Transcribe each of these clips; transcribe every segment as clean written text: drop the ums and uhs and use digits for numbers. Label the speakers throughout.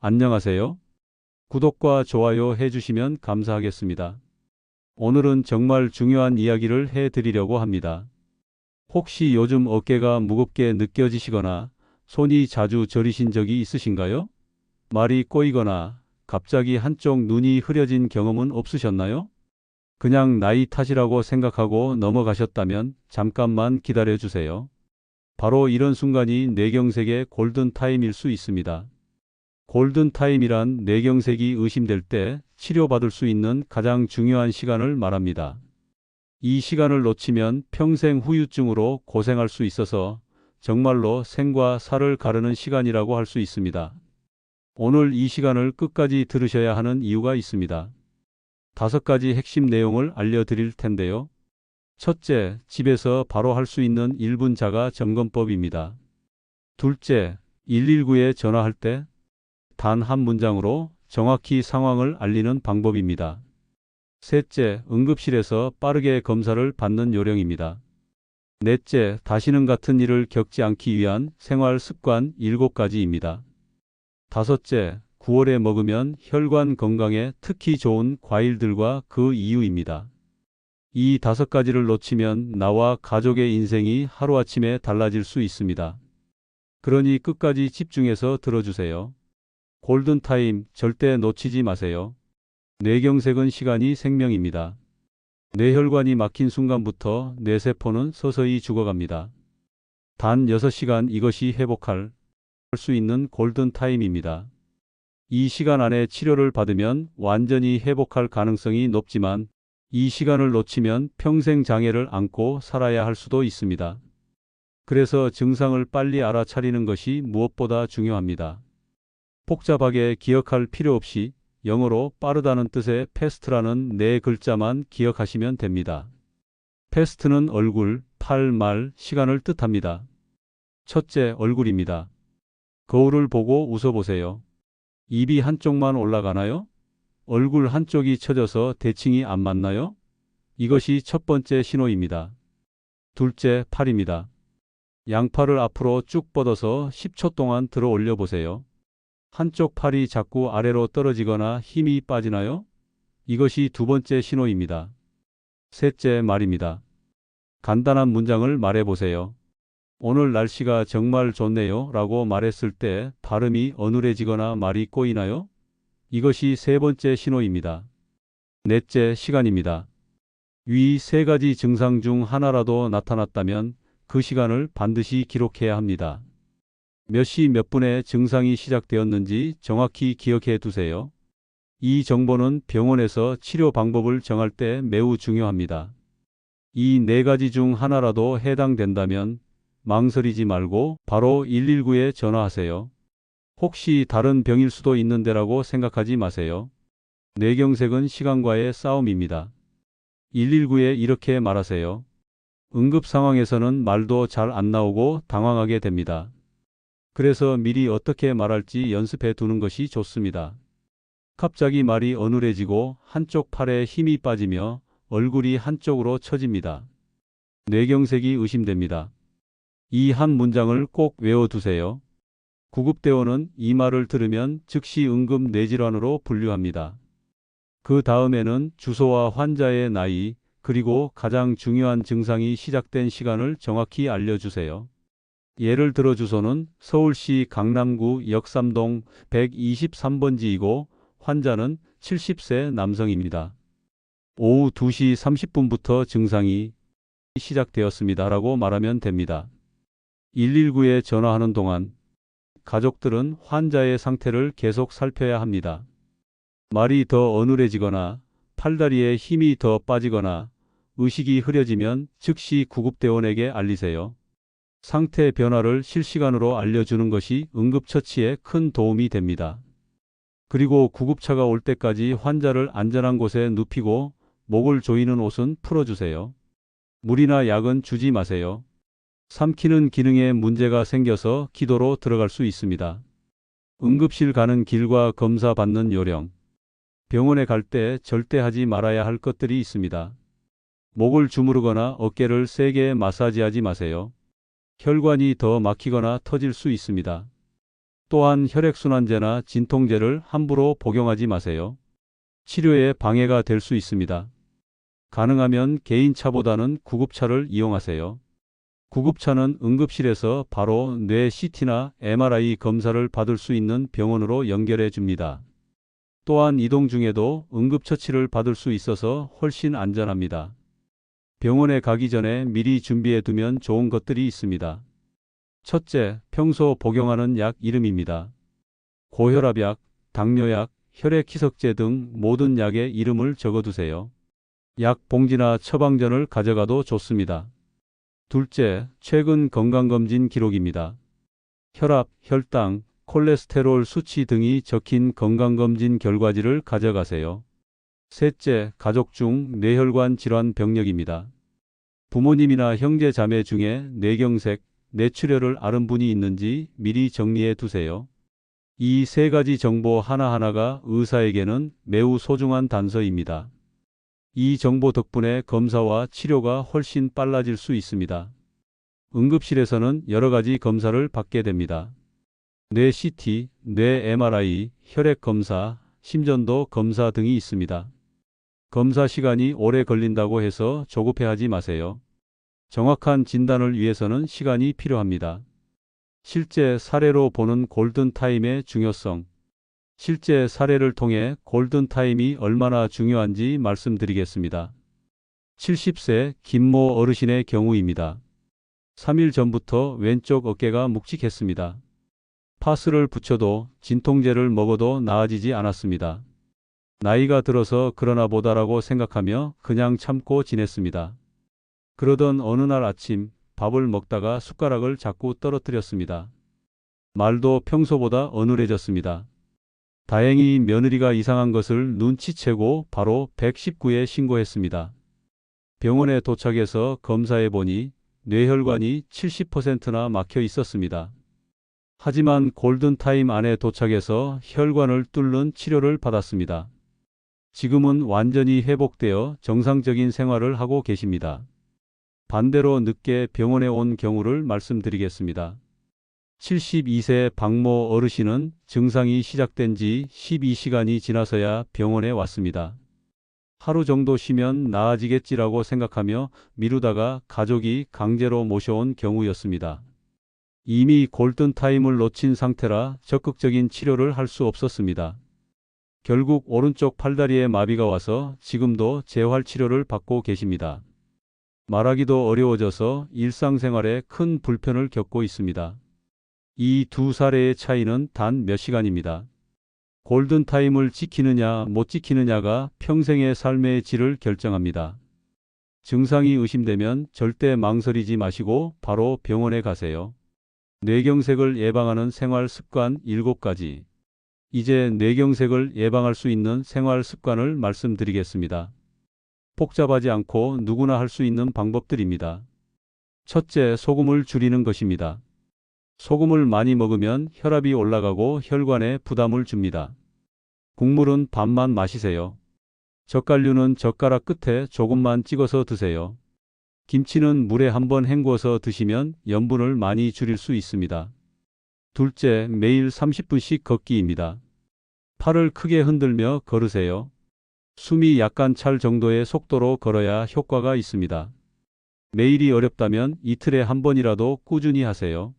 Speaker 1: 안녕하세요. 구독과 좋아요 해주시면 감사하겠습니다. 오늘은 정말 중요한 이야기를 해드리려고 합니다. 혹시 요즘 어깨가 무겁게 느껴지시거나 손이 자주 저리신 적이 있으신가요? 말이 꼬이거나 갑자기 한쪽 눈이 흐려진 경험은 없으셨나요? 그냥 나이 탓이라고 생각하고 넘어가셨다면 잠깐만 기다려 주세요. 바로 이런 순간이 뇌경색의 골든타임일 수 있습니다. 골든타임이란 뇌경색이 의심될 때 치료받을 수 있는 가장 중요한 시간을 말합니다. 이 시간을 놓치면 평생 후유증으로 고생할 수 있어서 정말로 생과 사를 가르는 시간이라고 할 수 있습니다. 오늘 이 시간을 끝까지 들으셔야 하는 이유가 있습니다. 5가지 핵심 내용을 알려드릴 텐데요. 첫째, 집에서 바로 할 수 있는 1분 자가 점검법입니다. 둘째, 119에 전화할 때 단 한 문장으로 정확히 상황을 알리는 방법입니다. 셋째, 응급실에서 빠르게 검사를 받는 요령입니다. 넷째, 다시는 같은 일을 겪지 않기 위한 생활 습관 7가지입니다. 다섯째, 9월에 먹으면 혈관 건강에 특히 좋은 과일들과 그 이유입니다. 이 5가지를 놓치면 나와 가족의 인생이 하루아침에 달라질 수 있습니다. 그러니 끝까지 집중해서 들어주세요. 골든타임 절대 놓치지 마세요. 뇌경색은 시간이 생명입니다. 뇌혈관이 막힌 순간부터 뇌세포는 서서히 죽어갑니다. 단 6시간 이것이 회복할 수 있는 골든타임입니다. 이 시간 안에 치료를 받으면 완전히 회복할 가능성이 높지만 이 시간을 놓치면 평생 장애를 안고 살아야 할 수도 있습니다. 그래서 증상을 빨리 알아차리는 것이 무엇보다 중요합니다. 복잡하게 기억할 필요 없이 영어로 빠르다는 뜻의 패스트라는 4글자만 기억하시면 됩니다. 패스트는 얼굴, 팔, 말, 시간을 뜻합니다. 첫째, 얼굴입니다. 거울을 보고 웃어보세요. 입이 한쪽만 올라가나요? 얼굴 한쪽이 처져서 대칭이 안 맞나요? 이것이 첫 번째 신호입니다. 둘째, 팔입니다. 양팔을 앞으로 쭉 뻗어서 10초 동안 들어 올려 보세요. 한쪽 팔이 자꾸 아래로 떨어지거나 힘이 빠지나요? 이것이 두 번째 신호입니다. 셋째, 말입니다. 간단한 문장을 말해보세요. 오늘 날씨가 정말 좋네요 라고 말했을 때 발음이 어눌해지거나 말이 꼬이나요? 이것이 세 번째 신호입니다. 넷째, 시간입니다. 위 3가지 증상 중 하나라도 나타났다면 그 시간을 반드시 기록해야 합니다. 몇 시 몇 분에 증상이 시작되었는지 정확히 기억해 두세요. 이 정보는 병원에서 치료 방법을 정할 때 매우 중요합니다. 이 4가지 중 하나라도 해당된다면 망설이지 말고 바로 119에 전화하세요. 혹시 다른 병일 수도 있는데라고 생각하지 마세요. 뇌경색은 시간과의 싸움입니다. 119에 이렇게 말하세요. 응급 상황에서는 말도 잘 안 나오고 당황하게 됩니다. 그래서 미리 어떻게 말할지 연습해 두는 것이 좋습니다. 갑자기 말이 어눌해지고 한쪽 팔에 힘이 빠지며 얼굴이 한쪽으로 처집니다. 뇌경색이 의심됩니다. 이 한 문장을 꼭 외워두세요. 구급대원은 이 말을 들으면 즉시 응급 뇌질환으로 분류합니다. 그 다음에는 주소와 환자의 나이, 그리고 가장 중요한 증상이 시작된 시간을 정확히 알려주세요. 예를 들어 주소는 서울시 강남구 역삼동 123번지이고 환자는 70세 남성입니다. 오후 2시 30분부터 증상이 시작되었습니다 라고 말하면 됩니다. 119에 전화하는 동안 가족들은 환자의 상태를 계속 살펴야 합니다. 말이 더 어눌해지거나 팔다리에 힘이 더 빠지거나 의식이 흐려지면 즉시 구급대원에게 알리세요. 상태 변화를 실시간으로 알려주는 것이 응급처치에 큰 도움이 됩니다. 그리고 구급차가 올 때까지 환자를 안전한 곳에 눕히고 목을 조이는 옷은 풀어주세요. 물이나 약은 주지 마세요. 삼키는 기능에 문제가 생겨서 기도로 들어갈 수 있습니다. 응급실 가는 길과 검사 받는 요령. 병원에 갈 때 절대 하지 말아야 할 것들이 있습니다. 목을 주무르거나 어깨를 세게 마사지하지 마세요. 혈관이 더 막히거나 터질 수 있습니다. 또한 혈액순환제나 진통제를 함부로 복용하지 마세요. 치료에 방해가 될 수 있습니다. 가능하면 개인차보다는 구급차를 이용하세요. 구급차는 응급실에서 바로 뇌 CT나 MRI 검사를 받을 수 있는 병원으로 연결해 줍니다. 또한 이동 중에도 응급처치를 받을 수 있어서 훨씬 안전합니다. 병원에 가기 전에 미리 준비해 두면 좋은 것들이 있습니다. 첫째, 평소 복용하는 약 이름입니다. 고혈압약, 당뇨약, 혈액희석제 등 모든 약의 이름을 적어두세요. 약 봉지나 처방전을 가져가도 좋습니다. 둘째, 최근 건강검진 기록입니다. 혈압, 혈당, 콜레스테롤 수치 등이 적힌 건강검진 결과지를 가져가세요. 셋째, 가족 중 뇌혈관 질환 병력입니다. 부모님이나 형제 자매 중에 뇌경색, 뇌출혈을 앓은 분이 있는지 미리 정리해 두세요. 이 세 가지 정보 하나하나가 의사에게는 매우 소중한 단서입니다. 이 정보 덕분에 검사와 치료가 훨씬 빨라질 수 있습니다. 응급실에서는 여러 가지 검사를 받게 됩니다. 뇌 CT, 뇌 MRI, 혈액 검사, 심전도 검사 등이 있습니다. 검사 시간이 오래 걸린다고 해서 조급해하지 마세요. 정확한 진단을 위해서는 시간이 필요합니다. 실제 사례로 보는 골든타임의 중요성. 실제 사례를 통해 골든타임이 얼마나 중요한지 말씀드리겠습니다. 70세 김모 어르신의 경우입니다. 3일 전부터 왼쪽 어깨가 묵직했습니다. 파스를 붙여도 진통제를 먹어도 나아지지 않았습니다. 나이가 들어서 그러나 보다라고 생각하며 그냥 참고 지냈습니다. 그러던 어느 날 아침 밥을 먹다가 숟가락을 자꾸 떨어뜨렸습니다. 말도 평소보다 어눌해졌습니다. 다행히 며느리가 이상한 것을 눈치채고 바로 119에 신고했습니다. 병원에 도착해서 검사해 보니 뇌혈관이 70%나 막혀 있었습니다. 하지만 골든타임 안에 도착해서 혈관을 뚫는 치료를 받았습니다. 지금은 완전히 회복되어 정상적인 생활을 하고 계십니다. 반대로 늦게 병원에 온 경우를 말씀드리겠습니다. 72세 박모 어르신은 증상이 시작된 지 12시간이 지나서야 병원에 왔습니다. 하루 정도 쉬면 나아지겠지라고 생각하며 미루다가 가족이 강제로 모셔온 경우였습니다. 이미 골든타임을 놓친 상태라 적극적인 치료를 할 수 없었습니다. 결국 오른쪽 팔다리에 마비가 와서 지금도 재활치료를 받고 계십니다. 말하기도 어려워져서 일상생활에 큰 불편을 겪고 있습니다. 이 두 사례의 차이는 단 몇 시간입니다. 골든타임을 지키느냐 못 지키느냐가 평생의 삶의 질을 결정합니다. 증상이 의심되면 절대 망설이지 마시고 바로 병원에 가세요. 뇌경색을 예방하는 생활 습관 7가지. 이제 뇌경색을 예방할 수 있는 생활 습관을 말씀드리겠습니다. 복잡하지 않고 누구나 할 수 있는 방법들입니다. 첫째, 소금을 줄이는 것입니다. 소금을 많이 먹으면 혈압이 올라가고 혈관에 부담을 줍니다. 국물은 반만 마시세요. 젓갈류는 젓가락 끝에 조금만 찍어서 드세요. 김치는 물에 한번 헹궈서 드시면 염분을 많이 줄일 수 있습니다. 둘째, 매일 30분씩 걷기입니다. 팔을 크게 흔들며 걸으세요. 숨이 약간 찰 정도의 속도로 걸어야 효과가 있습니다. 매일이 어렵다면 이틀에 한 번이라도 꾸준히 하세요.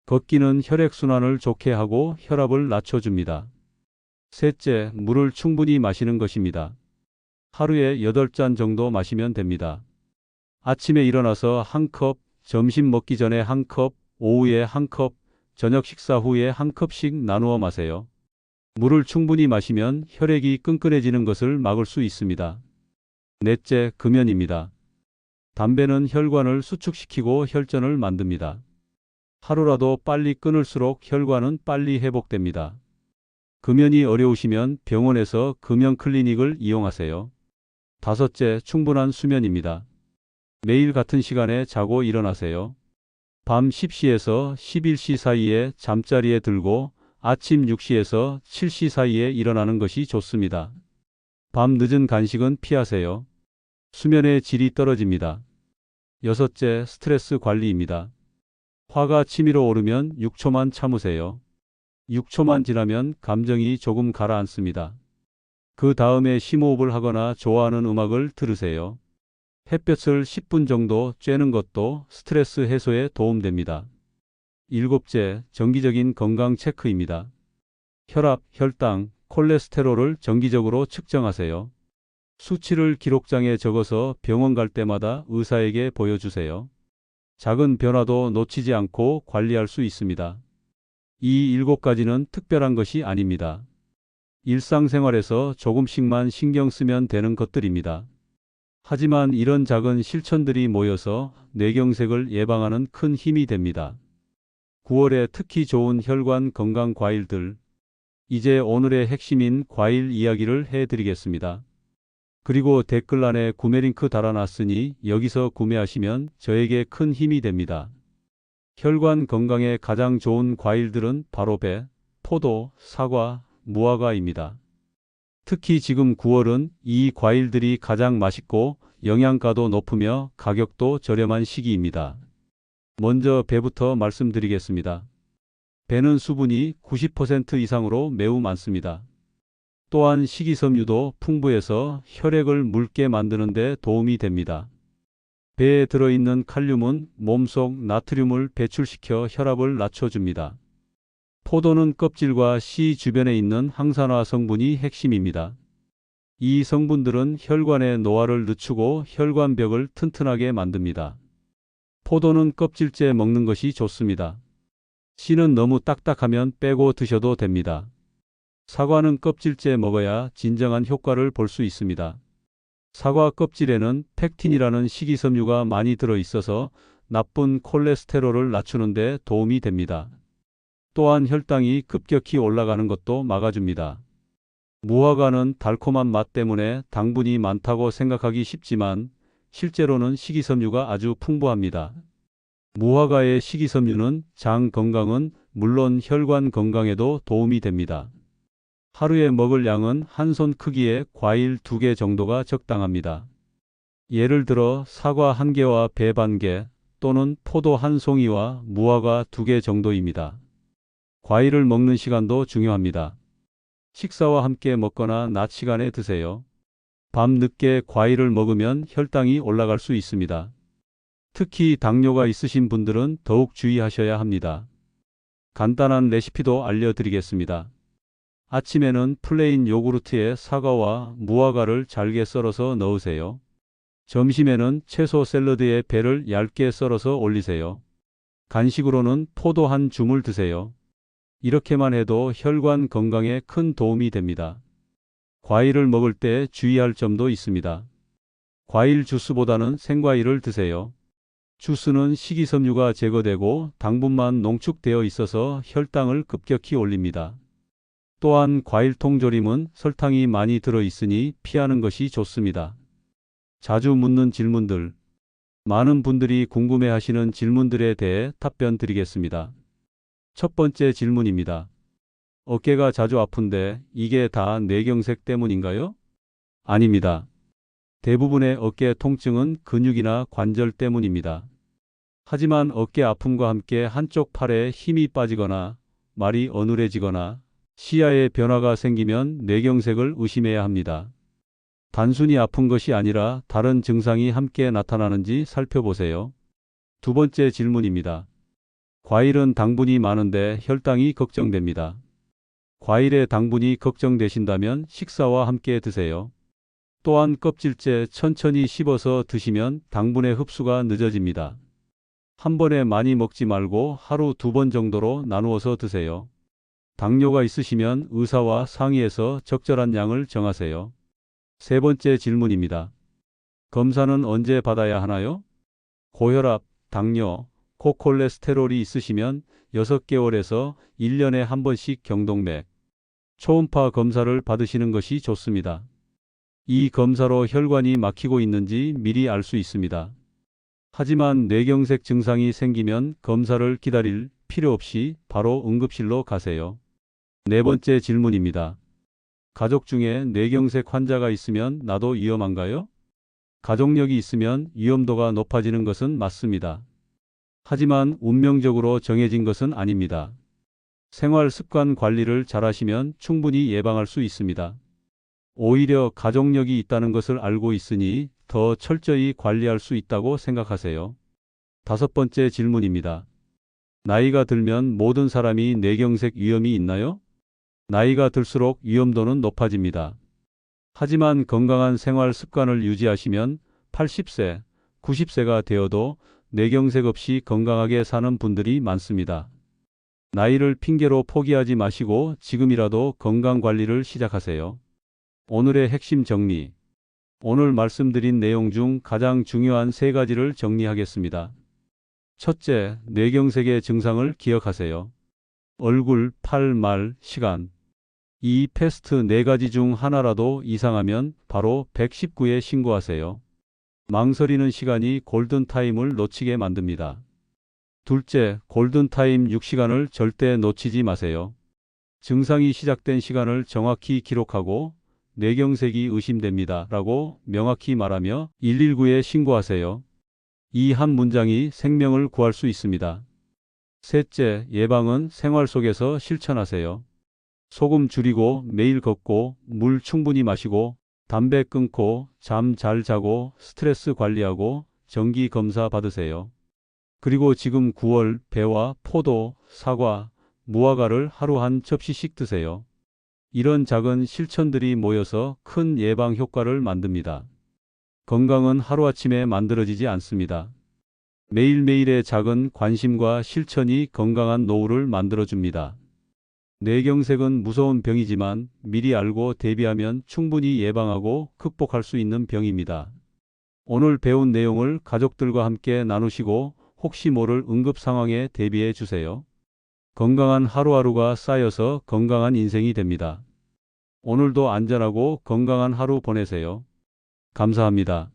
Speaker 1: 걷기는 혈액순환을 좋게 하고 혈압을 낮춰줍니다. 셋째, 물을 충분히 마시는 것입니다. 하루에 8잔 정도 마시면 됩니다. 아침에 일어나서 한 컵, 점심 먹기 전에 한 컵, 오후에 한 컵, 저녁 식사 후에 한 컵씩 나누어 마세요. 물을 충분히 마시면 혈액이 끈끈해지는 것을 막을 수 있습니다. 넷째, 금연입니다. 담배는 혈관을 수축시키고 혈전을 만듭니다. 하루라도 빨리 끊을수록 혈관은 빨리 회복됩니다. 금연이 어려우시면 병원에서 금연 클리닉을 이용하세요. 다섯째, 충분한 수면입니다. 매일 같은 시간에 자고 일어나세요. 밤 10시에서 11시 사이에 잠자리에 들고 아침 6시에서 7시 사이에 일어나는 것이 좋습니다. 밤 늦은 간식은 피하세요. 수면의 질이 떨어집니다. 여섯째, 스트레스 관리입니다. 화가 치밀어 오르면 6초만 참으세요. 6초만 지나면 감정이 조금 가라앉습니다. 그 다음에 심호흡을 하거나 좋아하는 음악을 들으세요. 햇볕을 10분 정도 쬐는 것도 스트레스 해소에 도움됩니다. 일곱째, 정기적인 건강 체크입니다. 혈압, 혈당, 콜레스테롤을 정기적으로 측정하세요. 수치를 기록장에 적어서 병원 갈 때마다 의사에게 보여주세요. 작은 변화도 놓치지 않고 관리할 수 있습니다. 이 7가지는 특별한 것이 아닙니다. 일상생활에서 조금씩만 신경 쓰면 되는 것들입니다. 하지만 이런 작은 실천들이 모여서 뇌경색을 예방하는 큰 힘이 됩니다. 9월에 특히 좋은 혈관 건강 과일들. 이제 오늘의 핵심인 과일 이야기를 해드리겠습니다. 그리고 댓글란에 구매 링크 달아놨으니 여기서 구매하시면 저에게 큰 힘이 됩니다. 혈관 건강에 가장 좋은 과일들은 바로 배, 포도, 사과, 무화과입니다. 특히 지금 9월은 이 과일들이 가장 맛있고 영양가도 높으며 가격도 저렴한 시기입니다. 먼저 배부터 말씀드리겠습니다. 배는 수분이 90% 이상으로 매우 많습니다. 또한 식이섬유도 풍부해서 혈액을 묽게 만드는 데 도움이 됩니다. 배에 들어있는 칼륨은 몸속 나트륨을 배출시켜 혈압을 낮춰줍니다. 포도는 껍질과 씨 주변에 있는 항산화 성분이 핵심입니다. 이 성분들은 혈관의 노화를 늦추고 혈관벽을 튼튼하게 만듭니다. 포도는 껍질째 먹는 것이 좋습니다. 씨는 너무 딱딱하면 빼고 드셔도 됩니다. 사과는 껍질째 먹어야 진정한 효과를 볼 수 있습니다. 사과 껍질에는 펙틴이라는 식이섬유가 많이 들어있어서 나쁜 콜레스테롤을 낮추는 데 도움이 됩니다. 또한 혈당이 급격히 올라가는 것도 막아줍니다. 무화과는 달콤한 맛 때문에 당분이 많다고 생각하기 쉽지만 실제로는 식이섬유가 아주 풍부합니다. 무화과의 식이섬유는 장 건강은 물론 혈관 건강에도 도움이 됩니다. 하루에 먹을 양은 한 손 크기의 과일 2개 정도가 적당합니다. 예를 들어 사과 1개와 배 반 개 또는 포도 1송이와 무화과 2개 정도입니다. 과일을 먹는 시간도 중요합니다. 식사와 함께 먹거나 낮 시간에 드세요. 밤 늦게 과일을 먹으면 혈당이 올라갈 수 있습니다. 특히 당뇨가 있으신 분들은 더욱 주의하셔야 합니다. 간단한 레시피도 알려드리겠습니다. 아침에는 플레인 요구르트에 사과와 무화과를 잘게 썰어서 넣으세요. 점심에는 채소 샐러드에 배를 얇게 썰어서 올리세요. 간식으로는 포도 한 줌을 드세요. 이렇게만 해도 혈관 건강에 큰 도움이 됩니다. 과일을 먹을 때 주의할 점도 있습니다. 과일 주스보다는 생과일을 드세요. 주스는 식이섬유가 제거되고 당분만 농축되어 있어서 혈당을 급격히 올립니다. 또한 과일통 조림은 설탕이 많이 들어 있으니 피하는 것이 좋습니다. 자주 묻는 질문들. 많은 분들이 궁금해하시는 질문들에 대해 답변 드리겠습니다. 첫 번째 질문입니다. 어깨가 자주 아픈데 이게 다 뇌경색 때문인가요? 아닙니다. 대부분의 어깨 통증은 근육이나 관절 때문입니다. 하지만 어깨 아픔과 함께 한쪽 팔에 힘이 빠지거나 말이 어눌해지거나 시야에 변화가 생기면 뇌경색을 의심해야 합니다. 단순히 아픈 것이 아니라 다른 증상이 함께 나타나는지 살펴보세요. 두 번째 질문입니다. 과일은 당분이 많은데 혈당이 걱정됩니다. 과일의 당분이 걱정되신다면 식사와 함께 드세요. 또한 껍질째 천천히 씹어서 드시면 당분의 흡수가 늦어집니다. 한 번에 많이 먹지 말고 하루 2번 정도로 나누어서 드세요. 당뇨가 있으시면 의사와 상의해서 적절한 양을 정하세요. 세 번째 질문입니다. 검사는 언제 받아야 하나요? 고혈압, 당뇨, 고콜레스테롤이 있으시면 6개월에서 1년에 한 번씩 경동맥, 초음파 검사를 받으시는 것이 좋습니다. 이 검사로 혈관이 막히고 있는지 미리 알 수 있습니다. 하지만 뇌경색 증상이 생기면 검사를 기다릴 필요 없이 바로 응급실로 가세요. 네 번째 질문입니다. 가족 중에 뇌경색 환자가 있으면 나도 위험한가요? 가족력이 있으면 위험도가 높아지는 것은 맞습니다. 하지만 운명적으로 정해진 것은 아닙니다. 생활 습관 관리를 잘하시면 충분히 예방할 수 있습니다. 오히려 가족력이 있다는 것을 알고 있으니 더 철저히 관리할 수 있다고 생각하세요. 다섯 번째 질문입니다. 나이가 들면 모든 사람이 뇌경색 위험이 있나요? 나이가 들수록 위험도는 높아집니다. 하지만 건강한 생활 습관을 유지하시면 80세, 90세가 되어도 뇌경색 없이 건강하게 사는 분들이 많습니다. 나이를 핑계로 포기하지 마시고 지금이라도 건강 관리를 시작하세요. 오늘의 핵심 정리. 오늘 말씀드린 내용 중 가장 중요한 세 가지를 정리하겠습니다. 첫째, 뇌경색의 증상을 기억하세요. 얼굴, 팔, 말, 시간. 이 패스트 네 가지 중 하나라도 이상하면 바로 119에 신고하세요. 망설이는 시간이 골든타임을 놓치게 만듭니다. 둘째, 골든타임 6시간을 절대 놓치지 마세요. 증상이 시작된 시간을 정확히 기록하고 뇌경색이 의심됩니다 라고 명확히 말하며 119에 신고하세요. 이 한 문장이 생명을 구할 수 있습니다. 셋째, 예방은 생활 속에서 실천하세요. 소금 줄이고 매일 걷고 물 충분히 마시고 담배 끊고 잠 잘 자고 스트레스 관리하고 정기 검사 받으세요. 그리고 지금 9월 배와 포도, 사과, 무화과를 하루 한 접시씩 드세요. 이런 작은 실천들이 모여서 큰 예방 효과를 만듭니다. 건강은 하루아침에 만들어지지 않습니다. 매일매일의 작은 관심과 실천이 건강한 노후를 만들어줍니다. 뇌경색은 무서운 병이지만 미리 알고 대비하면 충분히 예방하고 극복할 수 있는 병입니다. 오늘 배운 내용을 가족들과 함께 나누시고 혹시 모를 응급 상황에 대비해 주세요. 건강한 하루하루가 쌓여서 건강한 인생이 됩니다. 오늘도 안전하고 건강한 하루 보내세요. 감사합니다.